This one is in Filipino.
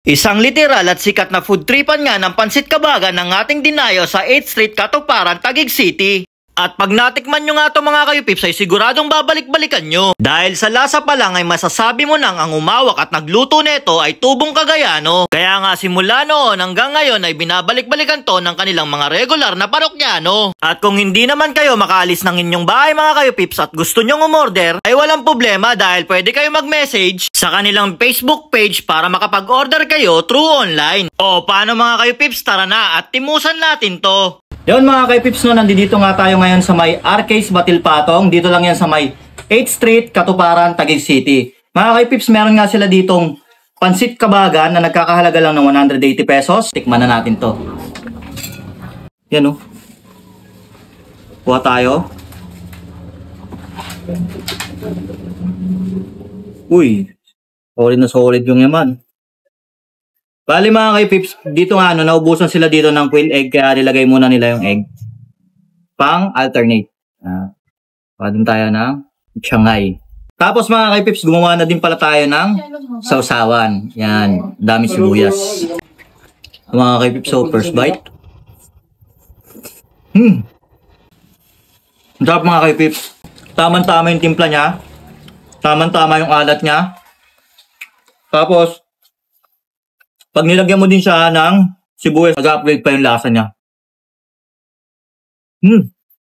Isang literal at sikat na food tripan nga ng Pansit Kabagan ng ating dinayo sa 8th Street, Katuparan, Taguig City. At pag natikman nyo nga ito mga kayupips ay siguradong babalik-balikan nyo. Dahil sa lasa pa lang ay masasabi mo nang ang umawak at nagluto nito ay tubong Cagayano. Kaya nga simula noon hanggang ngayon ay binabalik-balikan to ng kanilang mga regular na parokyano. At kung hindi naman kayo makaalis ng inyong bahay mga kayupips at gusto nyong umorder ay walang problema dahil pwede kayo mag-message sa kanilang Facebook page para makapag-order kayo through online. O paano mga kayupips, tara na at timusan natin to. Yun mga kaypips, no, nandito nga tayo ngayon sa may Arcades Batilpatong. Dito lang yan sa may 8th Street, Katuparan, Taguig City. Mga kaypips, meron nga sila ditong Pansit Kabagan na nagkakahalaga lang ng 180 pesos. Tikman na natin to. Yan o. Kuha tayo. Uy, solid na solid yung yaman. Bali mga kaypips, dito nga naubusan sila dito ng quail egg kaya nilagay muna nila yung egg. Pang alternate. Pwede tayo ng Shanghai. Tapos mga kaypips, gumawa na din pala tayo ng sausawan. Yan, dami sibuyas. Mga kaypips, so first bite. Ang sarap mga kaypips. Tamang-tama yung timpla niya. Tamang-tama yung alat niya. Tapos, pag nilagyan mo din siya ng sibuyas, mag-upgrade pa yung lasa niya.